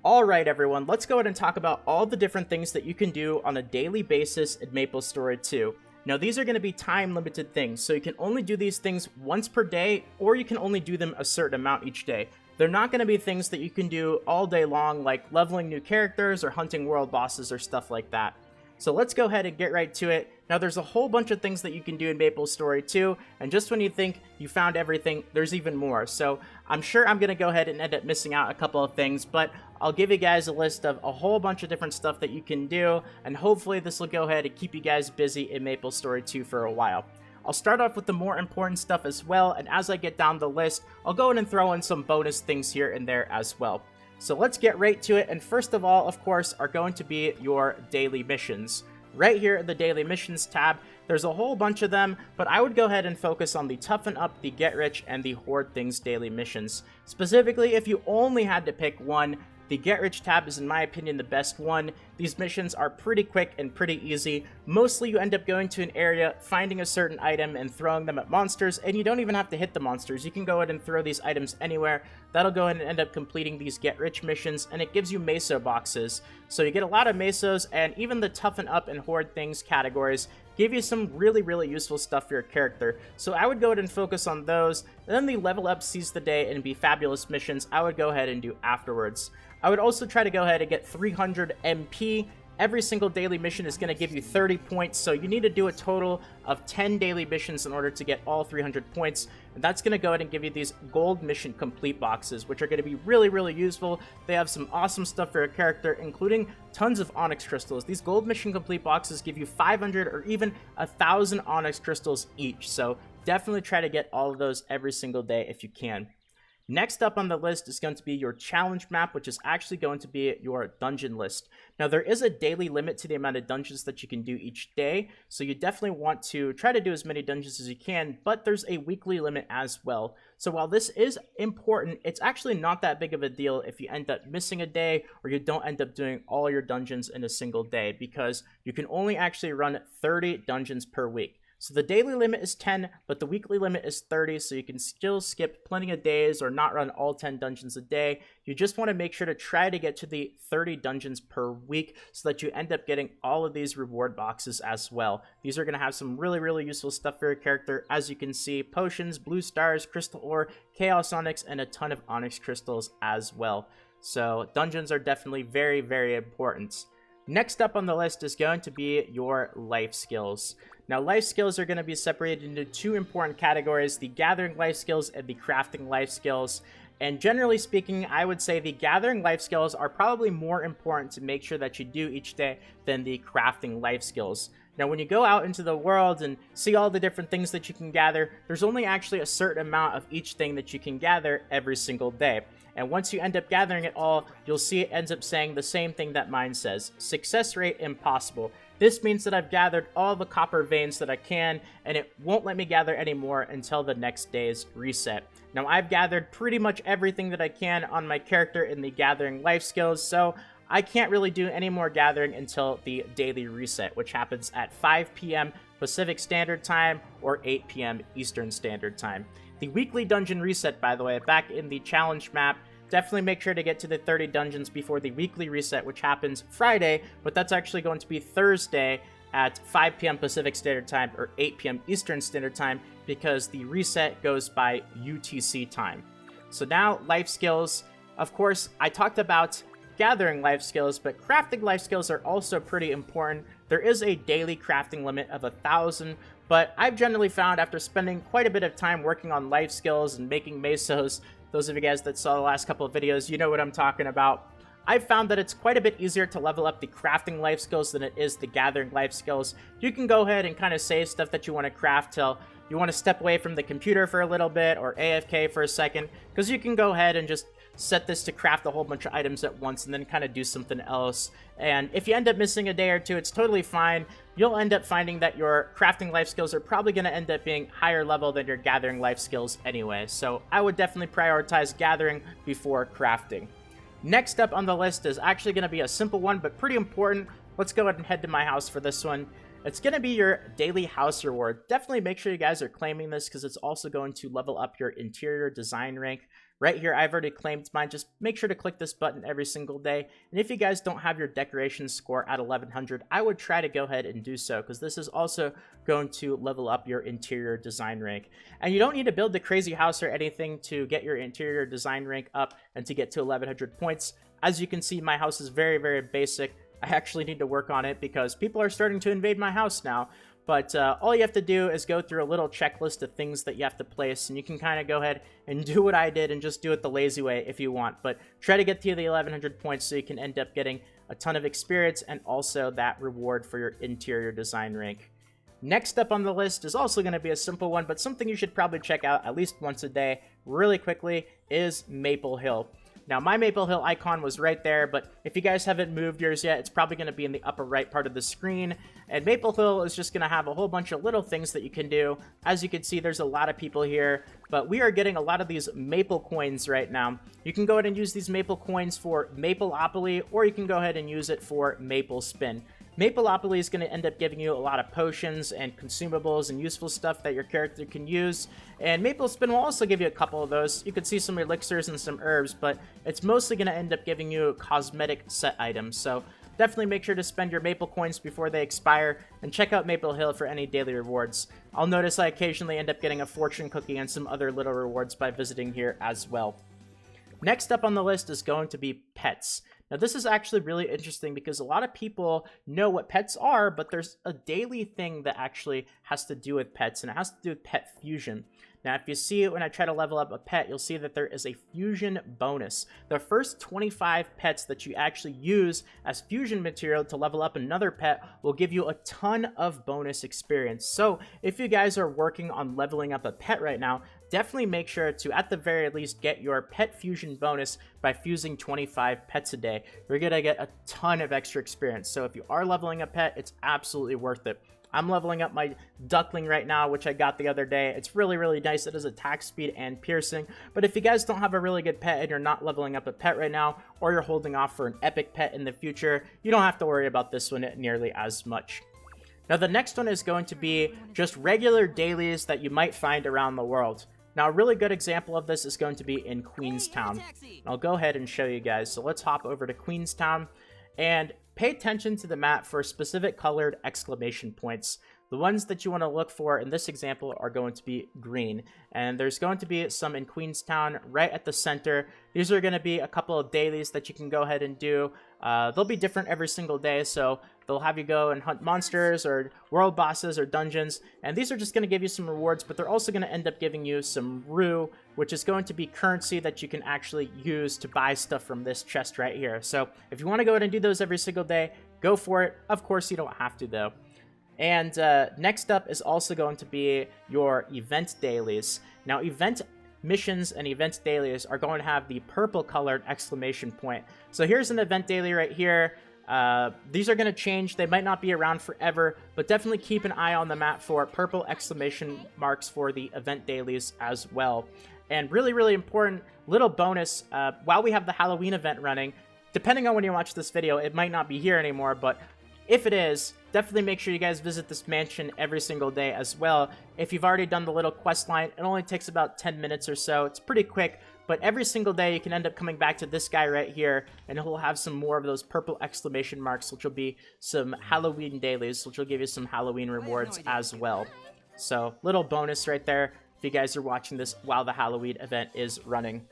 Alright everyone, let's go ahead and talk about all the different things that you can do on a daily basis in Maplestory 2. Now these are going to be time limited things, so you can only do these things once per day, or you can only do them a certain amount each day. They're not going to be things that you can do all day long, like leveling new characters or hunting world bosses or stuff like that. So let's go ahead and get right to it. Now there's a whole bunch of things that you can do in Maplestory 2, and just when you think you found everything, there's even more. So I'm sure I'm going to go ahead and end up missing out a couple of things, but I'll give you guys a list of a whole bunch of different stuff that you can do, and hopefully this will go ahead and keep you guys busy in Maplestory 2 for a while. I'll start off with the more important stuff as well, and as I get down the list, I'll go ahead and throw in some bonus things here and there as well. So let's get right to it, and first of all, of course, are going to be your daily missions. Right here in the Daily Missions tab, there's a whole bunch of them, but I would go ahead and focus on the Toughen Up, the Get Rich, and the Hoard Things daily missions. Specifically, if you only had to pick one, the Get Rich tab is in my opinion the best one. These missions are pretty quick and pretty easy. Mostly you end up going to an area, finding a certain item, and throwing them at monsters, and you don't even have to hit the monsters. You can go ahead and throw these items anywhere. That'll go ahead and end up completing these Get Rich missions, and it gives you meso boxes. So you get a lot of mesos, and even the Toughen Up and Hoard Things categories give you some really useful stuff for your character. So I would go ahead and focus on those. And then the Level Up, Seize the Day, and Be Fabulous missions I would go ahead and do afterwards. I would also try to go ahead and get 300 MP. Every single daily mission is going to give you 30 points, so you need to do a total of 10 daily missions in order to get all 300 points. And that's going to go ahead and give you these gold mission complete boxes, which are going to be really useful. They have some awesome stuff for your character, including tons of onyx crystals. These gold mission complete boxes give you 500 or even 1,000 onyx crystals each, so definitely try to get all of those every single day if you can. Next up on the list is going to be your challenge map, which is actually going to be your dungeon list. Now, there is a daily limit to the amount of dungeons that you can do each day, so you definitely want to try to do as many dungeons as you can, but there's a weekly limit as well. So while this is important, it's actually not that big of a deal if you end up missing a day or you don't end up doing all your dungeons in a single day, because you can only actually run 30 dungeons per week. So the daily limit is 10, but the weekly limit is 30, so you can still skip plenty of days or not run all 10 dungeons a day. You just want to make sure to try to get to the 30 dungeons per week so that you end up getting all of these reward boxes as well. These are going to have some really useful stuff for your character. As you can see, potions, blue stars, crystal ore, chaos onyx, and a ton of onyx crystals as well. So dungeons are definitely very important. Next up on the list is going to be your life skills. Now, life skills are going to be separated into two important categories, the gathering life skills and the crafting life skills. And generally speaking, I would say the gathering life skills are probably more important to make sure that you do each day than the crafting life skills. Now, when you go out into the world and see all the different things that you can gather, there's only actually a certain amount of each thing that you can gather every single day. And once you end up gathering it all, you'll see it ends up saying the same thing that mine says. Success rate impossible. This means that I've gathered all the copper veins that I can, and it won't let me gather any more until the next day's reset. Now, I've gathered pretty much everything that I can on my character in the gathering life skills, so I can't really do any more gathering until the daily reset, which happens at 5 p.m. Pacific Standard Time or 8 p.m. Eastern Standard Time. The weekly dungeon reset, by the way, back in the challenge map, definitely make sure to get to the 30 dungeons before the weekly reset, which happens Friday, but that's actually going to be Thursday at 5 p.m. Pacific Standard Time or 8 p.m. Eastern Standard Time, because the reset goes by UTC time. So now, life skills. Of course, I talked about gathering life skills, but crafting life skills are also pretty important. There is a daily crafting limit of 1,000, but I've generally found after spending quite a bit of time working on life skills and making mesos, those of you guys that saw the last couple of videos, you know what I'm talking about. I've found that it's quite a bit easier to level up the crafting life skills than it is the gathering life skills. You can go ahead and kind of save stuff that you want to craft till you want to step away from the computer for a little bit or AFK for a second, because you can go ahead and just set this to craft a whole bunch of items at once and then kind of do something else. And if you end up missing a day or two, it's totally fine. You'll end up finding that your crafting life skills are probably going to end up being higher level than your gathering life skills anyway. So I would definitely prioritize gathering before crafting. Next up on the list is actually going to be a simple one, but pretty important. Let's go ahead and head to my house for this one. It's going to be your daily house reward. Definitely make sure you guys are claiming this, because it's also going to level up your interior design rank. Right here, I've already claimed mine. Just make sure to click this button every single day. And if you guys don't have your decoration score at 1100, I would try to go ahead and do so, because this is also going to level up your interior design rank. And you don't need to build a crazy house or anything to get your interior design rank up and to get to 1100 points. As you can see, my house is very, very basic. I actually need to work on it because people are starting to invade my house now. But all you have to do is go through a little checklist of things that you have to place, and you can kind of go ahead and do what I did and just do it the lazy way if you want. But try to get to the 1100 points so you can end up getting a ton of experience and also that reward for your interior design rank. Next up on the list is also going to be a simple one, but something you should probably check out at least once a day really quickly is Maple Hill. Now, my Maple Hill icon was right there, but if you guys haven't moved yours yet, it's probably going to be in the upper right part of the screen. And Maple Hill is just going to have a whole bunch of little things that you can do. As you can see, there's a lot of people here, but we are getting a lot of these Maple coins right now. You can go ahead and use these Maple coins for Mapleopoly, or you can go ahead and use it for Maple Spin. Mapleopoly is going to end up giving you a lot of potions and consumables and useful stuff that your character can use. And Maple Spin will also give you a couple of those. You can see some elixirs and some herbs, but it's mostly going to end up giving you cosmetic set items. So definitely make sure to spend your Maple coins before they expire, and check out Maple Hill for any daily rewards. I'll notice I occasionally end up getting a fortune cookie and some other little rewards by visiting here as well. Next up on the list is going to be pets. Now, this is actually really interesting because a lot of people know what pets are, but there's a daily thing that actually has to do with pets, and it has to do with pet fusion. Now, if you see it when I try to level up a pet, you'll see that there is a fusion bonus. The first 25 pets that you actually use as fusion material to level up another pet will give you a ton of bonus experience. So if you guys are working on leveling up a pet right now, definitely make sure to, at the very least, get your pet fusion bonus by fusing 25 pets a day. You're going to get a ton of extra experience. So if you are leveling a pet, it's absolutely worth it. I'm leveling up my duckling right now, which I got the other day. It's really, really nice. It has attack speed and piercing. But if you guys don't have a really good pet and you're not leveling up a pet right now, or you're holding off for an epic pet in the future, you don't have to worry about this one nearly as much. Now, the next one is going to be just regular dailies that you might find around the world. Now, a really good example of this is going to be in Queenstown. I'll go ahead and show you guys. So let's hop over to Queenstown and pay attention to the map for specific colored exclamation points. The ones that you want to look for in this example are going to be green. And there's going to be some in Queenstown right at the center. These are going to be a couple of dailies that you can go ahead and do. They'll be different every single day, so they'll have you go and hunt monsters or world bosses or dungeons. And these are just going to give you some rewards, but they're also going to end up giving you some rue, which is going to be currency that you can actually use to buy stuff from this chest right here. So if you want to go ahead and do those every single day, go for it. Of course, you don't have to, though. And next up is also going to be your event dailies. Now, event missions and event dailies are going to have the purple colored exclamation point. So here's an event daily right here. These are going to change. They might not be around forever, but definitely keep an eye on the map for purple exclamation marks for the event dailies as well. And really, really important little bonus, while we have the Halloween event running, depending on when you watch this video, it might not be here anymore, but if it is, definitely make sure you guys visit this mansion every single day as well. If you've already done the little quest line, it only takes about 10 minutes or so. It's pretty quick, but every single day you can end up coming back to this guy right here, and he'll have some more of those purple exclamation marks, which will be some Halloween dailies, which will give you some Halloween rewards as well. So, little bonus right there if you guys are watching this while the Halloween event is running.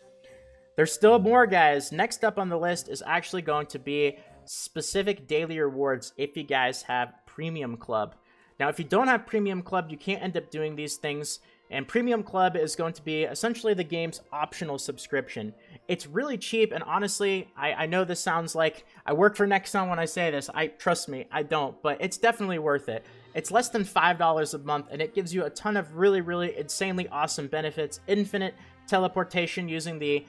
There's still more, guys. Next up on the list is actually going to be specific daily rewards if you guys have Premium Club. Now, if you don't have Premium Club, you can't end up doing these things, and Premium Club is going to be essentially the game's optional subscription. It's really cheap, and honestly, I know this sounds like I work for Nexon when I say this. Trust me, I don't, but it's definitely worth it. It's less than $5 a month, and it gives you a ton of really, really insanely awesome benefits. Infinite teleportation using the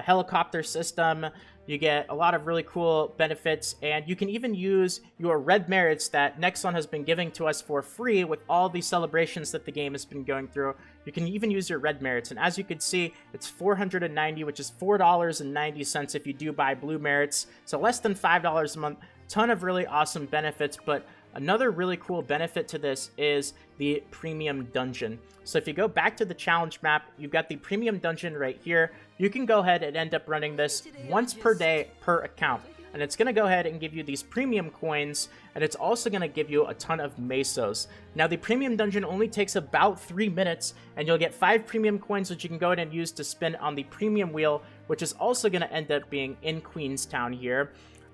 helicopter system. You get a lot of really cool benefits, and you can even use your red merits that Nexon has been giving to us for free with all the celebrations that the game has been going through. You can even use your red merits, and as you can see, it's $490, which is $4.90 if you do buy blue merits, so less than $5 a month. Ton of really awesome benefits, but Another really cool benefit to this is the premium dungeon. So if you go back to the challenge map, you've got the premium dungeon right here. You can go ahead and end up running this once per day per account. And it's going to go ahead and give you these premium coins, and it's also going to give you a ton of mesos. Now, the premium dungeon only takes about 3 minutes, and you'll get 5 premium coins, which you can go ahead and use to spin on the premium wheel, which is also going to end up being in Queenstown here.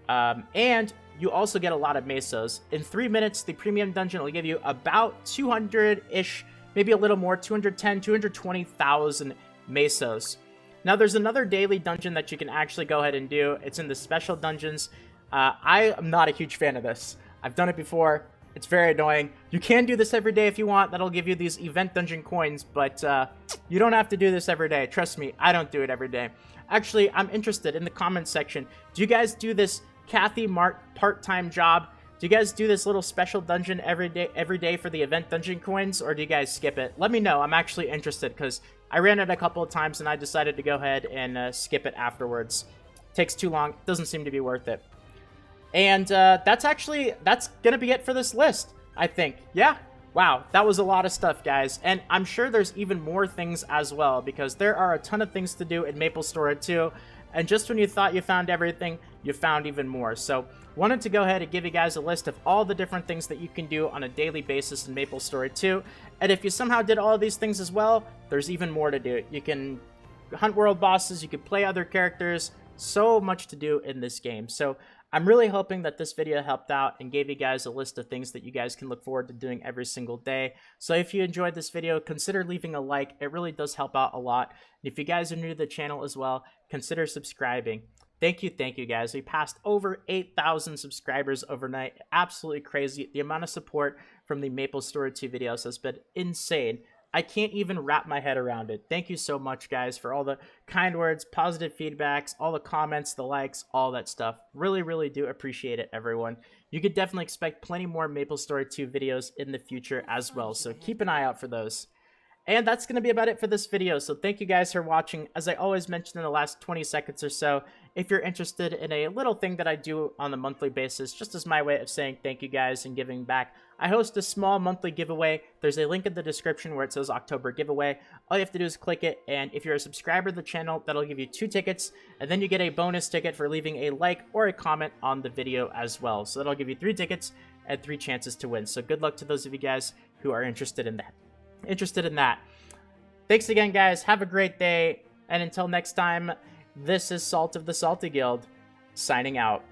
And you also get a lot of mesos. In 3 minutes, the premium dungeon will give you about 200-ish, maybe a little more, 210, 220,000 mesos. Now, there's another daily dungeon that you can actually go ahead and do. It's in the special dungeons. I am not a huge fan of this. I've done it before. It's very annoying. You can do this every day if you want. That'll give you these event dungeon coins, but you don't have to do this every day. Trust me, I don't do it every day. Actually, I'm interested in the comments section. Do you guys do this Kathy Mart part-time job? Do you guys do this little special dungeon every day for the event dungeon coins, or do you guys skip it? Let me know. I'm actually interested because I ran it a couple of times and I decided to go ahead and skip it afterwards. Takes too long. Doesn't seem to be worth it. And that's gonna be it for this list, I think. Yeah. Wow, that was a lot of stuff, guys. And I'm sure there's even more things as well, because there are a ton of things to do in Maplestory 2. And just when you thought you found everything, you found even more. So, wanted to go ahead and give you guys a list of all the different things that you can do on a daily basis in Maplestory 2. And if you somehow did all of these things as well, there's even more to do. You can hunt world bosses, you can play other characters, so much to do in this game. So, I'm really hoping that this video helped out and gave you guys a list of things that you guys can look forward to doing every single day. So if you enjoyed this video, consider leaving a like. It really does help out a lot. And if you guys are new to the channel as well, consider subscribing. Thank you guys. We passed over 8,000 subscribers overnight. Absolutely crazy. The amount of support from the Maplestory 2 videos has been insane. I can't even wrap my head around it. Thank you so much, guys, for all the kind words, positive feedbacks, all the comments, the likes, all that stuff. Really, really do appreciate it, everyone. You could definitely expect plenty more Maplestory 2 videos in the future as well, so keep an eye out for those. And that's going to be about it for this video, so thank you guys for watching. As I always mention in the last 20 seconds or so, if you're interested in a little thing that I do on a monthly basis, just as my way of saying thank you guys and giving back, I host a small monthly giveaway. There's a link in the description where it says October giveaway. All you have to do is click it, and if you're a subscriber to the channel, that'll give you 2 tickets, and then you get a bonus ticket for leaving a like or a comment on the video as well. So that'll give you 3 tickets and 3 chances to win. So good luck to those of you guys who are interested in that. Thanks again, guys. Have a great day. And until next time, this is Salt of the Salty Guild, signing out.